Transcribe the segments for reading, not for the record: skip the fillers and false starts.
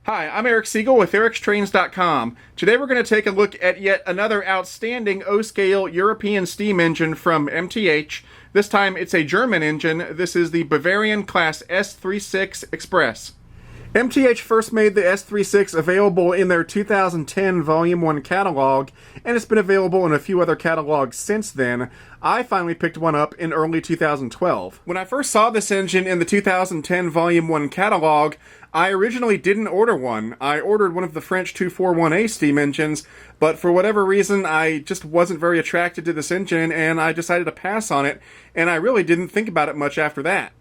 Hi, I'm Eric Siegel with ericstrains.com. Today we're going to take a look at yet another outstanding O-scale European steam engine from MTH. This time it's a German engine. This is the Bavarian Class S36 Express. MTH first made the S36 available in their 2010 Volume 1 catalog, and it's been available in a few other catalogs since then. I finally picked one up in early 2012. When I first saw this engine in the 2010 Volume 1 catalog, I originally didn't order one. I ordered one of the French 241A steam engines, but for whatever reason I just wasn't very attracted to this engine and I decided to pass on it, and I really didn't think about it much after that.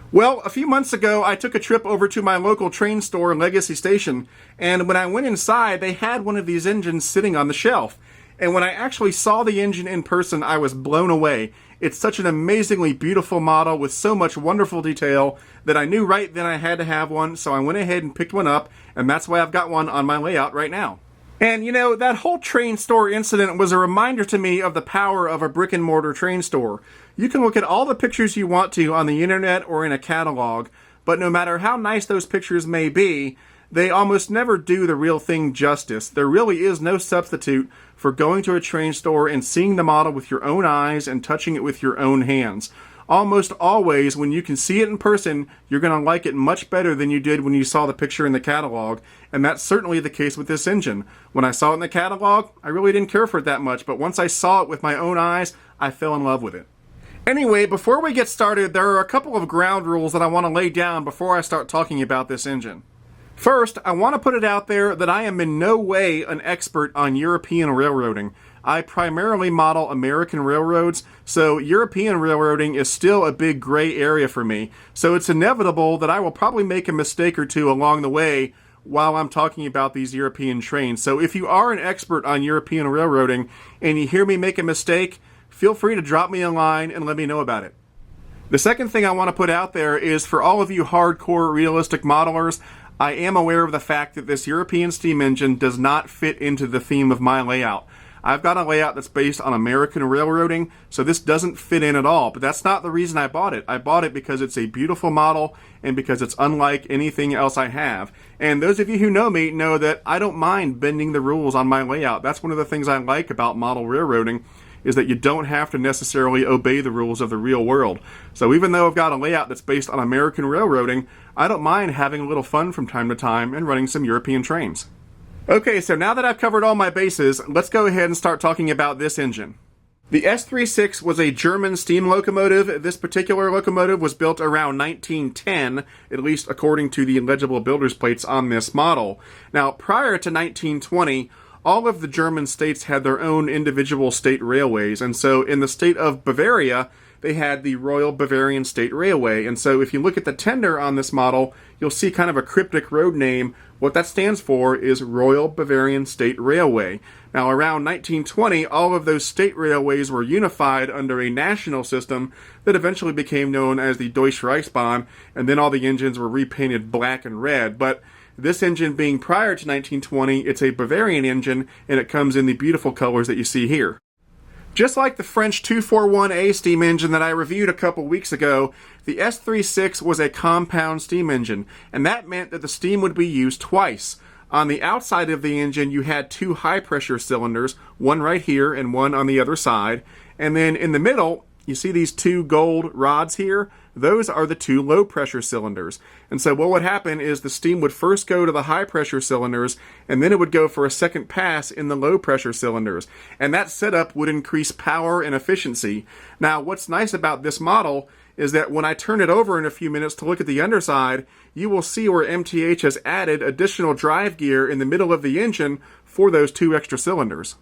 Well, a few months ago, I took a trip over to my local train store, Legacy Station, and when I went inside, they had one of these engines sitting on the shelf. And when I actually saw the engine in person, I was blown away. It's such an amazingly beautiful model with so much wonderful detail that I knew right then I had to have one, so I went ahead and picked one up, and that's why I've got one on my layout right now. And you know, that whole train store incident was a reminder to me of the power of a brick and mortar train store. You can look at all the pictures you want to on the internet or in a catalog, but no matter how nice those pictures may be, they almost never do the real thing justice. There really is no substitute for going to a train store and seeing the model with your own eyes and touching it with your own hands. Almost always, when you can see it in person, you're going to like it much better than you did when you saw the picture in the catalog, and that's certainly the case with this engine. When I saw it in the catalog, I really didn't care for it that much, but once I saw it with my own eyes, I fell in love with it. Anyway, before we get started, there are a couple of ground rules that I want to lay down before I start talking about this engine. First, I want to put it out there that I am in no way an expert on European railroading. I primarily model American railroads, so European railroading is still a big gray area for me. So it's inevitable that I will probably make a mistake or two along the way while I'm talking about these European trains. So if you are an expert on European railroading and you hear me make a mistake, feel free to drop me a line and let me know about it. The second thing I want to put out there is for all of you hardcore realistic modelers, I am aware of the fact that this European steam engine does not fit into the theme of my layout. I've got a layout that's based on American railroading, so this doesn't fit in at all, but that's not the reason I bought it. I bought it because it's a beautiful model and because it's unlike anything else I have. And those of you who know me know that I don't mind bending the rules on my layout. That's one of the things I like about model railroading, is that you don't have to necessarily obey the rules of the real world. So even though I've got a layout that's based on American railroading, I don't mind having a little fun from time to time and running some European trains. Okay, so now that I've covered all my bases, let's go ahead and start talking about this engine. The S36 was a German steam locomotive. This particular locomotive was built around 1910, at least according to the legible builder's plates on this model. Now, prior to 1920, all of the German states had their own individual state railways, and so in the state of Bavaria, they had the Royal Bavarian State Railway. And so if you look at the tender on this model, you'll see kind of a cryptic road name. What that stands for is Royal Bavarian State Railway. Now, around 1920, all of those state railways were unified under a national system that eventually became known as the Deutsche Reichsbahn, and then all the engines were repainted black and red. But this engine being prior to 1920, it's a Bavarian engine, and it comes in the beautiful colors that you see here. Just like the French 241A steam engine that I reviewed a couple weeks ago, the S36 was a compound steam engine, and that meant that the steam would be used twice. On the outside of the engine, you had two high-pressure cylinders, one right here and one on the other side, and then in the middle, you see these two gold rods here? Those are the two low-pressure cylinders. And so what would happen is the steam would first go to the high-pressure cylinders, and then it would go for a second pass in the low-pressure cylinders. And that setup would increase power and efficiency. Now, what's nice about this model is that when I turn it over in a few minutes to look at the underside, you will see where MTH has added additional drive gear in the middle of the engine for those two extra cylinders.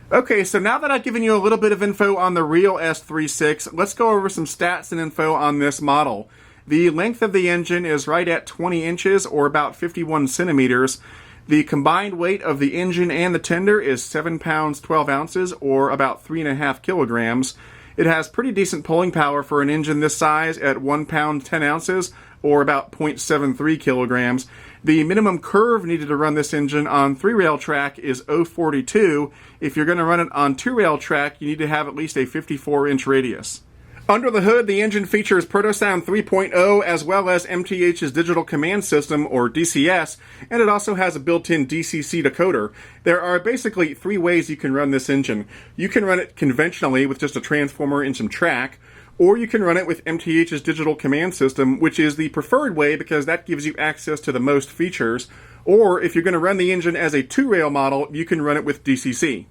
Okay, so now that I've given you a little bit of info on the real S36, let's go over some stats and info on this model. The length of the engine is right at 20 inches, or about 51 centimeters. The combined weight of the engine and the tender is 7 pounds 12 ounces, or about 3.5 kilograms. It has pretty decent pulling power for an engine this size at 1 pound 10 ounces, or about 0.73 kilograms. The minimum curve needed to run this engine on 3-rail track is 0.42. If you're going to run it on 2-rail track, you need to have at least a 54-inch radius. Under the hood, the engine features Protosound 3.0 as well as MTH's Digital Command System, or DCS, and it also has a built-in DCC decoder. There are basically three ways you can run this engine. You can run it conventionally with just a transformer and some track, or you can run it with MTH's Digital Command System, which is the preferred way because that gives you access to the most features. Or if you're going to run the engine as a two-rail model, you can run it with DCC.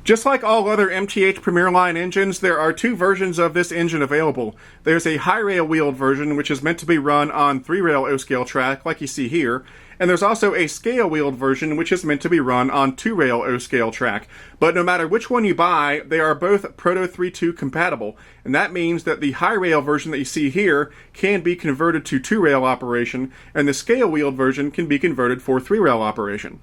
Just like all other MTH Premier Line engines, there are two versions of this engine available. There's a high-rail wheeled version, which is meant to be run on 3-rail O-scale track, like you see here, and there's also a scale-wheeled version, which is meant to be run on 2-rail O-scale track. But no matter which one you buy, they are both Proto 3.2 compatible, and that means that the high-rail version that you see here can be converted to 2-rail operation, and the scale-wheeled version can be converted for 3-rail operation.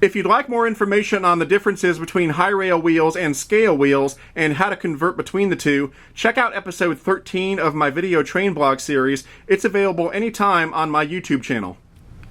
If you'd like more information on the differences between high-rail wheels and scale wheels and how to convert between the two, check out episode 13 of my video train blog series. It's available anytime on my YouTube channel.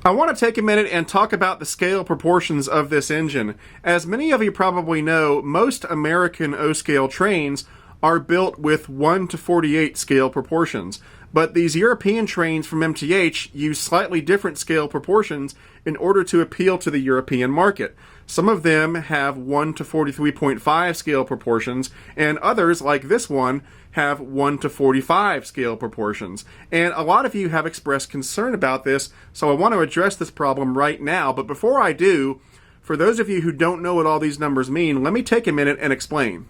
I want to take a minute and talk about the scale proportions of this engine. As many of you probably know, most American O-scale trains are built with 1:48 scale proportions. But these European trains from MTH use slightly different scale proportions in order to appeal to the European market. Some of them have 1:43.5 scale proportions, and others, like this one, have 1:45 scale proportions. And a lot of you have expressed concern about this, so I want to address this problem right now. But before I do, for those of you who don't know what all these numbers mean, let me take a minute and explain.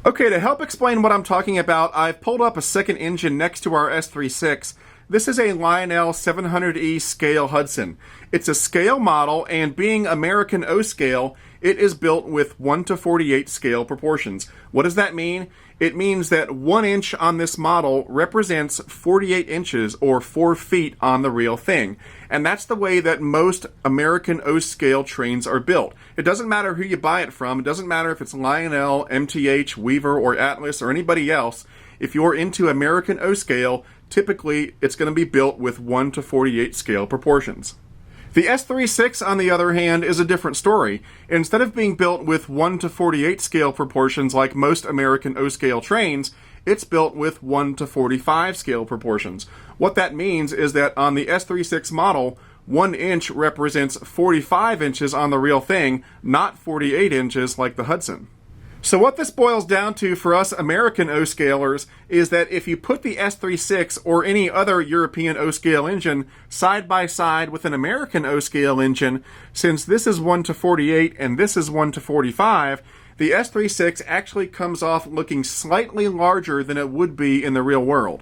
Okay, to help explain what I'm talking about, I've pulled up a second engine next to our S36. This is a Lionel 700E scale Hudson. It's a scale model, and being American O-scale, it is built with 1:48 scale proportions. What does that mean? It means that 1 inch on this model represents 48 inches, or 4 feet on the real thing. And that's the way that most American O-scale trains are built. It doesn't matter who you buy it from. It doesn't matter if it's Lionel, MTH, Weaver, or Atlas, or anybody else. If you're into American O-scale, typically it's going to be built with 1:48 scale proportions. The S36, on the other hand, is a different story. Instead of being built with 1:48 scale proportions like most American O-scale trains, it's built with 1:45 scale proportions. What that means is that on the S36 model, 1 inch represents 45 inches on the real thing, not 48 inches like the Hudson. So what this boils down to for us American O-scalers is that if you put the S36 or any other European O-scale engine side by side with an American O-scale engine, since this is 1:48 and this is 1:45, the S36 actually comes off looking slightly larger than it would be in the real world.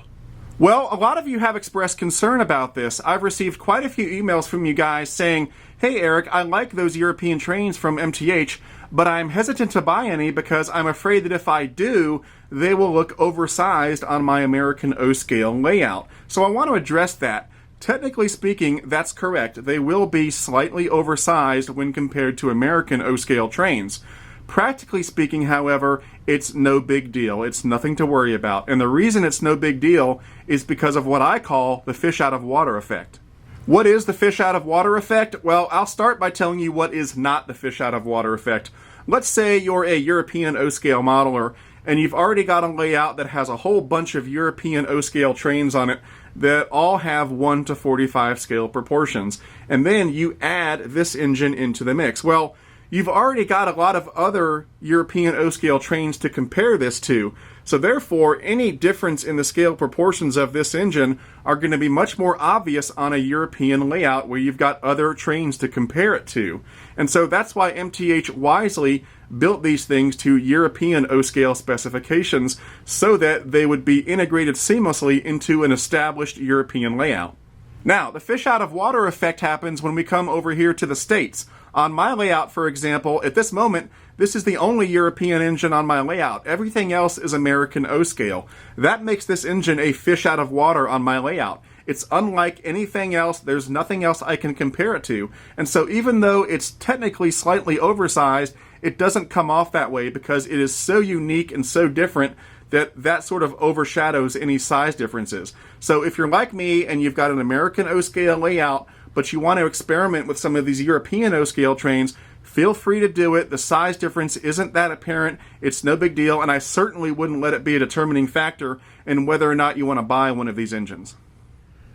Well, a lot of you have expressed concern about this. I've received quite a few emails from you guys saying, "Hey Eric, I like those European trains from MTH, but I'm hesitant to buy any because I'm afraid that if I do, they will look oversized on my American O-scale layout." So I want to address that. Technically speaking, that's correct. They will be slightly oversized when compared to American O-scale trains. Practically speaking, however, it's no big deal. It's nothing to worry about. And the reason it's no big deal is because of what I call the fish out of water effect. What is the fish out of water effect? Well, I'll start by telling you what is not the fish out of water effect. Let's say you're a European O-scale modeler and you've already got a layout that has a whole bunch of European O-scale trains on it that all have 1:45 scale proportions. And then you add this engine into the mix. Well, you've already got a lot of other European O-scale trains to compare this to. So therefore, any difference in the scale proportions of this engine are going to be much more obvious on a European layout where you've got other trains to compare it to. And so that's why MTH wisely built these things to European O-scale specifications so that they would be integrated seamlessly into an established European layout. Now, the fish out of water effect happens when we come over here to the States. On my layout, for example, at this moment, this is the only European engine on my layout. Everything else is American O-scale. That makes this engine a fish out of water on my layout. It's unlike anything else. There's nothing else I can compare it to. And so even though it's technically slightly oversized, it doesn't come off that way because it is so unique and so different that sort of overshadows any size differences. So if you're like me and you've got an American O-scale layout, but you want to experiment with some of these European O-scale trains, feel free to do it. The size difference isn't that apparent. It's no big deal, and I certainly wouldn't let it be a determining factor in whether or not you want to buy one of these engines.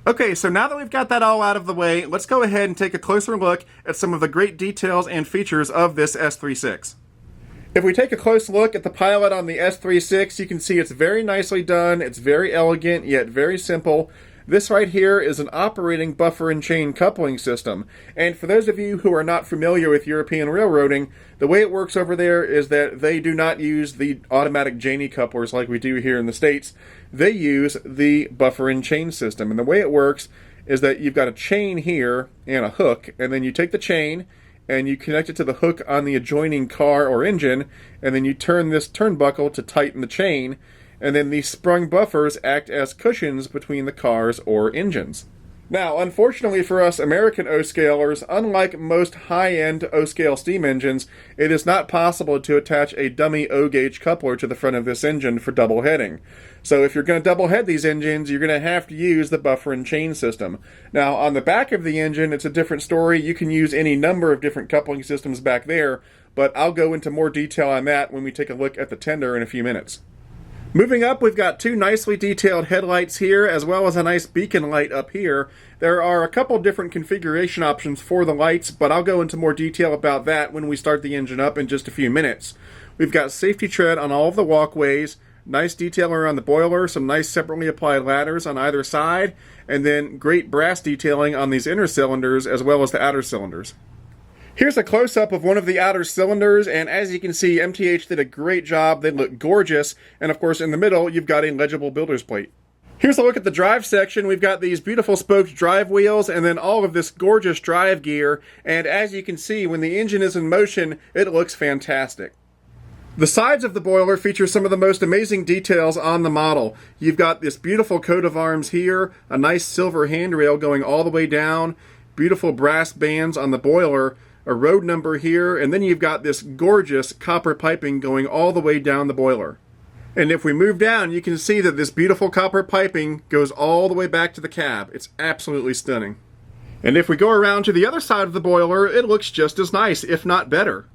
Okay, so now that we've got that all out of the way, let's go ahead and take a closer look at some of the great details and features of this S36. If we take a close look at the pilot on the S36, you can see it's very nicely done, it's very elegant, yet very simple. This right here is an operating buffer and chain coupling system. And for those of you who are not familiar with European railroading, the way it works over there is that they do not use the automatic Janey couplers like we do here in the States. They use the buffer and chain system. And the way it works is that you've got a chain here and a hook, and then you take the chain and you connect it to the hook on the adjoining car or engine, and then you turn this turnbuckle to tighten the chain, and then these sprung buffers act as cushions between the cars or engines. Now, unfortunately for us American O-scalers, unlike most high-end O-scale steam engines, it is not possible to attach a dummy O-gauge coupler to the front of this engine for double heading. So if you're going to double head these engines, you're going to have to use the buffer and chain system. Now, on the back of the engine, it's a different story. You can use any number of different coupling systems back there, but I'll go into more detail on that when we take a look at the tender in a few minutes. Moving up, we've got two nicely detailed headlights here, as well as a nice beacon light up here. There are a couple different configuration options for the lights, but I'll go into more detail about that when we start the engine up in just a few minutes. We've got safety tread on all of the walkways, nice detail around the boiler, some nice separately applied ladders on either side, and then great brass detailing on these inner cylinders as well as the outer cylinders. Here's a close-up of one of the outer cylinders, and as you can see, MTH did a great job. They look gorgeous, and of course in the middle you've got a legible builder's plate. Here's a look at the drive section. We've got these beautiful spoked drive wheels and then all of this gorgeous drive gear, and as you can see, when the engine is in motion, it looks fantastic. The sides of the boiler feature some of the most amazing details on the model. You've got this beautiful coat of arms here, a nice silver handrail going all the way down, beautiful brass bands on the boiler, a road number here, and then you've got this gorgeous copper piping going all the way down the boiler. And if we move down, you can see that this beautiful copper piping goes all the way back to the cab. It's absolutely stunning. And if we go around to the other side of the boiler, it looks just as nice, if not better.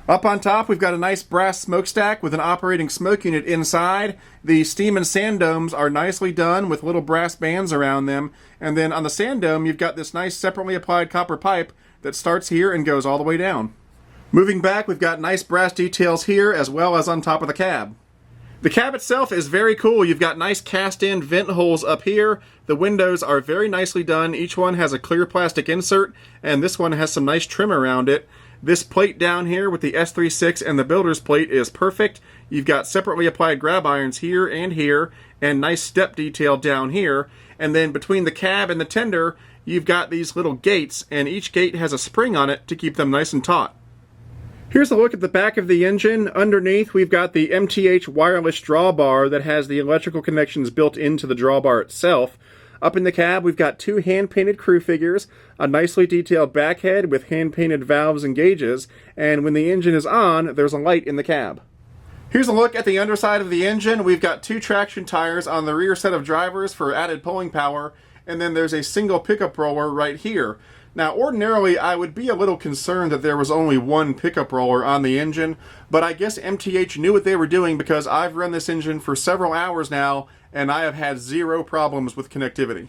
Up on top, we've got a nice brass smokestack with an operating smoke unit inside. The steam and sand domes are nicely done with little brass bands around them. And then on the sand dome, you've got this nice separately applied copper pipe that starts here and goes all the way down. Moving back, we've got nice brass details here as well as on top of the cab. The cab itself is very cool. You've got nice cast-in vent holes up here. The windows are very nicely done. Each one has a clear plastic insert, and this one has some nice trim around it. This plate down here with the S36 and the builder's plate is perfect. You've got separately applied grab irons here, and nice step detail down here. And then between the cab and the tender, you've got these little gates, and each gate has a spring on it to keep them nice and taut. Here's a look at the back of the engine. Underneath, we've got the MTH wireless drawbar that has the electrical connections built into the drawbar itself. Up in the cab, we've got two hand-painted crew figures, a nicely detailed backhead with hand-painted valves and gauges, and when the engine is on, there's a light in the cab. Here's a look at the underside of the engine. We've got two traction tires on the rear set of drivers for added pulling power, and then there's a single pickup roller right here. Now, ordinarily, I would be a little concerned that there was only one pickup roller on the engine, but I guess MTH knew what they were doing because I've run this engine for several hours now, and I have had zero problems with connectivity.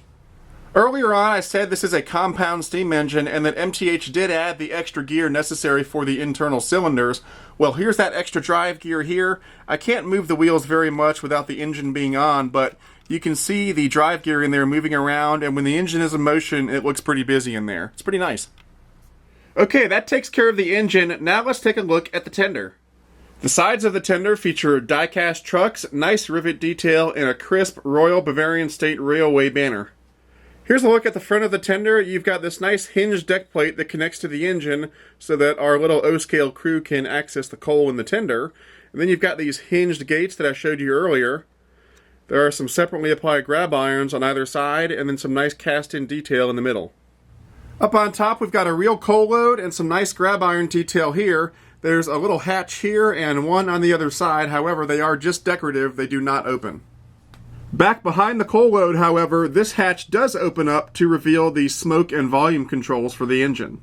Earlier on, I said this is a compound steam engine and that MTH did add the extra gear necessary for the internal cylinders. Well, here's that extra drive gear here. I can't move the wheels very much without the engine being on, but you can see the drive gear in there moving around, and when the engine is in motion, it looks pretty busy in there. It's pretty nice. Okay, that takes care of the engine. Now let's take a look at the tender. The sides of the tender feature die-cast trucks, nice rivet detail, and a crisp Royal Bavarian State Railway banner. Here's a look at the front of the tender. You've got this nice hinged deck plate that connects to the engine so that our little O-scale crew can access the coal in the tender. And then you've got these hinged gates that I showed you earlier. There are some separately applied grab irons on either side, and then some nice cast-in detail in the middle. Up on top, we've got a real coal load and some nice grab iron detail here. There's a little hatch here and one on the other side. However, they are just decorative. They do not open. Back behind the coal load, however, this hatch does open up to reveal the smoke and volume controls for the engine.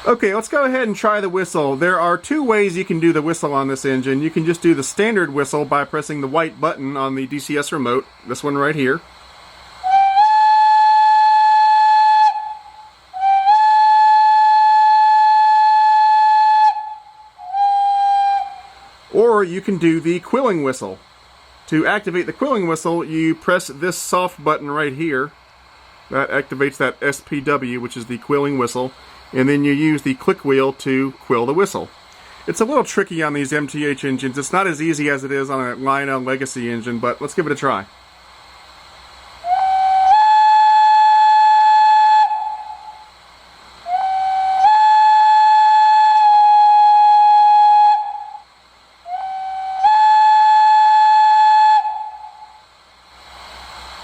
Okay, let's go ahead and try the whistle. There are two ways you can do the whistle on this engine. You can just do the standard whistle by pressing the white button on the DCS remote, this one right here. Or you can do the quilling whistle. To activate the quilling whistle, you press this soft button right here. That activates that SPW, which is the quilling whistle, and then you use the click wheel to quill the whistle. It's a little tricky on these MTH engines. It's not as easy as it is on a Lionel Legacy engine, but let's give it a try.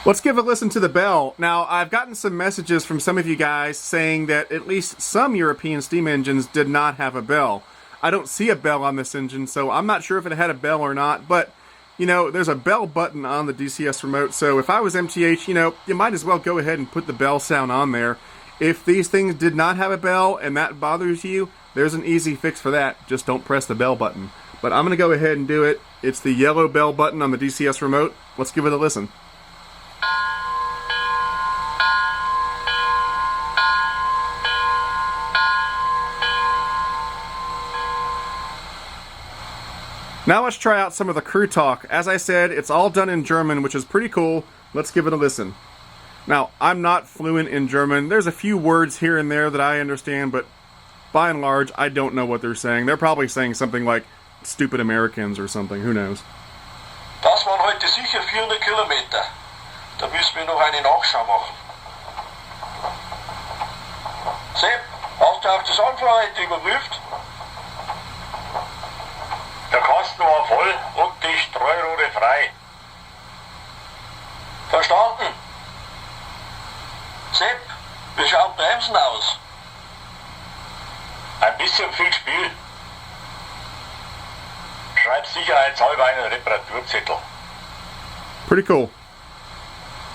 Let's give a listen to the bell. Now, I've gotten some messages from some of you guys saying that at least some European steam engines did not have a bell. I don't see a bell on this engine, so I'm not sure if it had a bell or not, but, you know, there's a bell button on the DCS remote, so if I was MTH, you know, you might as well go ahead and put the bell sound on there. If these things did not have a bell and that bothers you, there's an easy fix for that. Just don't press the bell button. But I'm going to go ahead and do it. It's the yellow bell button on the DCS remote. Let's give it a listen. Now let's try out some of the crew talk. As I said, it's all done in German, which is pretty cool. Let's give it a listen. Now, I'm not fluent in German. There's a few words here and there that I understand, but by and large, I don't know what they're saying. They're probably saying something like stupid Americans or something. Who knows? Das waren heute sicher 400 Kilometer. Da müssen wir noch eine Nachschau machen. Sepp, hast du auch das Anfahrrad überprüft? Der Kasten war voll und die Streurohre frei. Verstanden. Sepp, wie schaut Bremsen aus? Ein bisschen viel Spiel. Schreib sicherheitshalber einen Reparaturzettel. Pretty cool.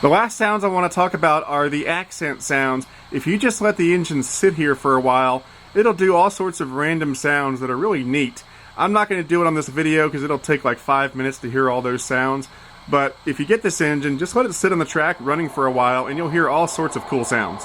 The last sounds I want to talk about are the accent sounds. If you just let the engine sit here for a while, it'll do all sorts of random sounds that are really neat. I'm not going to do it on this video because it'll take like 5 minutes to hear all those sounds. But if you get this engine, just let it sit on the track running for a while and you'll hear all sorts of cool sounds.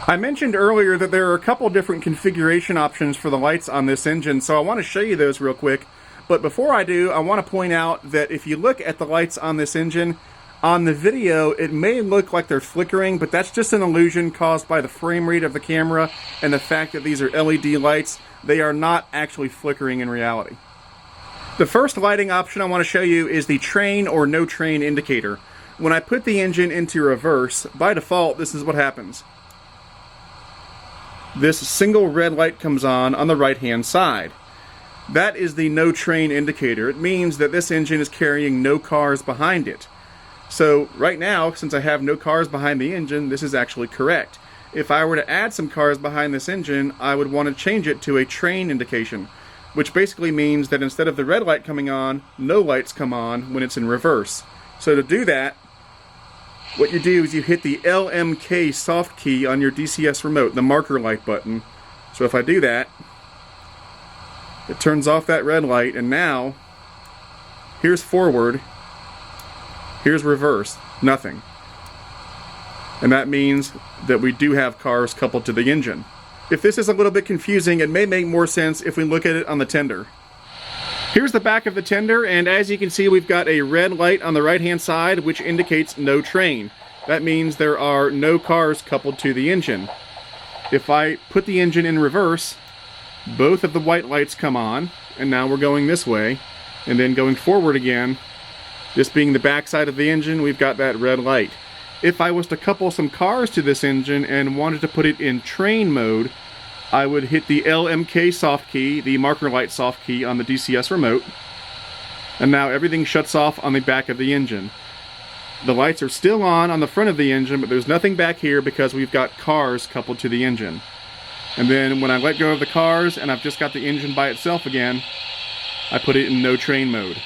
I mentioned earlier that there are a couple different configuration options for the lights on this engine, so I want to show you those real quick. But before I do, I want to point out that if you look at the lights on this engine, on the video it may look like they're flickering, but that's just an illusion caused by the frame rate of the camera and the fact that these are LED lights. They are not actually flickering in reality. The first lighting option I want to show you is the train or no train indicator. When I put the engine into reverse, by default this is what happens. This single red light comes on the right hand side. That is the no train indicator. It means that this engine is carrying no cars behind it. So right now, since I have no cars behind the engine, this is actually correct. If I were to add some cars behind this engine, I would want to change it to a train indication, which basically means that instead of the red light coming on, no lights come on when it's in reverse. So to do that, what you do is you hit the LMK soft key on your DCS remote, the marker light button. So if I do that, it turns off that red light, and now, here's forward, here's reverse, nothing. And that means that we do have cars coupled to the engine. If this is a little bit confusing, it may make more sense if we look at it on the tender. Here's the back of the tender, and as you can see, we've got a red light on the right-hand side, which indicates no train. That means there are no cars coupled to the engine. If I put the engine in reverse, both of the white lights come on, and now we're going this way, and then going forward again, this being the back side of the engine, we've got that red light. If I was to couple some cars to this engine and wanted to put it in train mode, I would hit the LMK soft key, the marker light soft key on the DCS remote, and now everything shuts off on the back of the engine. The lights are still on the front of the engine, but there's nothing back here because we've got cars coupled to the engine. And then when I let go of the cars and I've just got the engine by itself again, I put it in no train mode.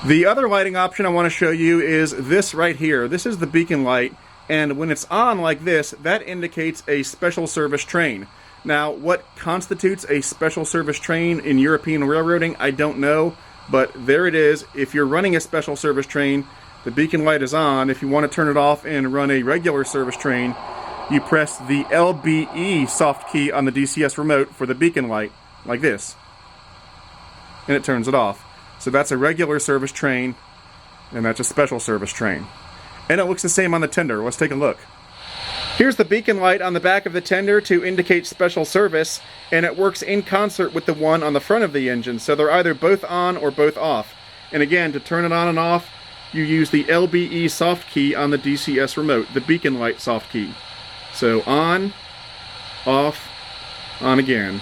The other lighting option I want to show you is this right here. This is the beacon light. And when it's on like this, that indicates a special service train. Now, what constitutes a special service train in European railroading, I don't know, but there it is. If you're running a special service train, the beacon light is on. If you want to turn it off and run a regular service train, you press the LBE soft key on the DCS remote for the beacon light, like this. And it turns it off. So that's a regular service train, and that's a special service train. And it looks the same on the tender. Let's take a look. Here's the beacon light on the back of the tender to indicate special service, and it works in concert with the one on the front of the engine, so they're either both on or both off. And again, to turn it on and off, you use the LBE soft key on the DCS remote, the beacon light soft key. So on, off, on again.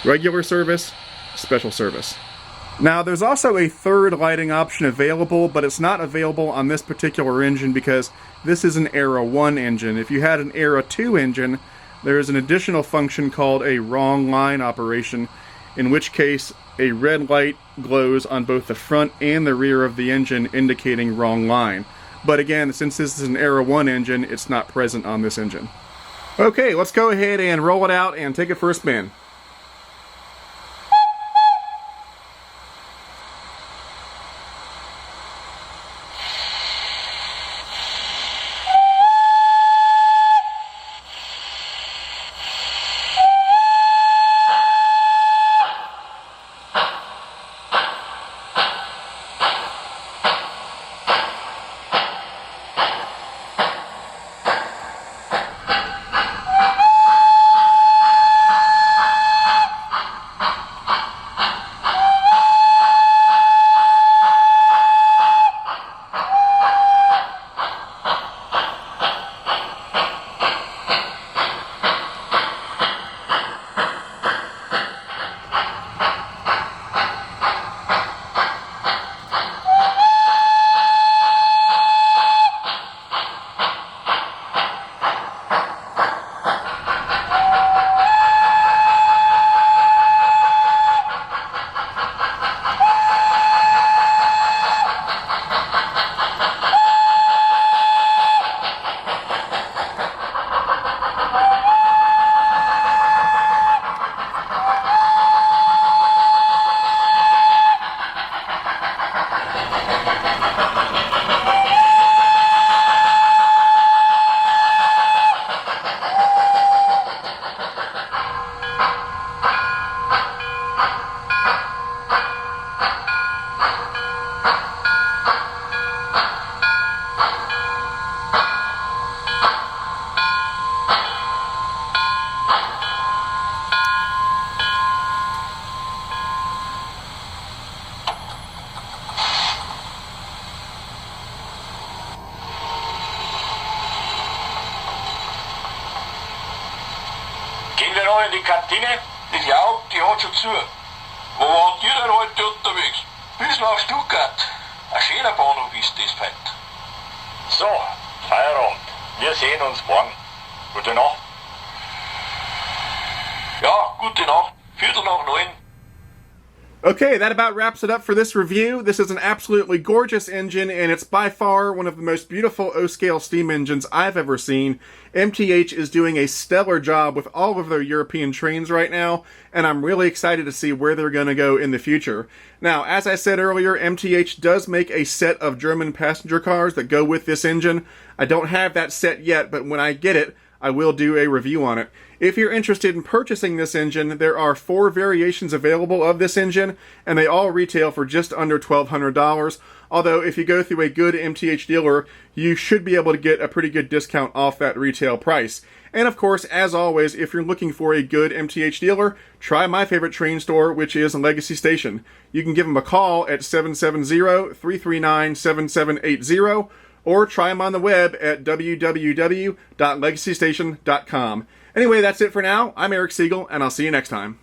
Regular service, special service. Now, there's also a third lighting option available, but it's not available on this particular engine because this is an Era 1 engine. If you had an Era 2 engine, there is an additional function called a wrong line operation, in which case a red light glows on both the front and the rear of the engine indicating wrong line. But again, since this is an Era 1 engine, it's not present on this engine. Okay, let's go ahead and roll it out and take it for a spin. In die Kantine? Ja, die hat schon zu. Wo waren die denn heute unterwegs? Bis nach Stuttgart. Ein schöner Bahnhof ist das heute. So, Feierabend. Wir sehen uns morgen. Gute Nacht. Ja, gute Nacht. 8:45. Okay, that about wraps it up for this review. This is an absolutely gorgeous engine, and it's by far one of the most beautiful O-scale steam engines I've ever seen. MTH is doing a stellar job with all of their European trains right now, and I'm really excited to see where they're going to go in the future. Now, as I said earlier, MTH does make a set of German passenger cars that go with this engine. I don't have that set yet, but when I get it, I will do a review on it. If you're interested in purchasing this engine, there are 4 variations available of this engine, and they all retail for just under $1,200. Although, if you go through a good MTH dealer, you should be able to get a pretty good discount off that retail price. And of course, as always, if you're looking for a good MTH dealer, try my favorite train store, which is Legacy Station. You can give them a call at 770-339-7780, or try them on the web at www.legacystation.com. Anyway, that's it for now. I'm Eric Siegel, and I'll see you next time.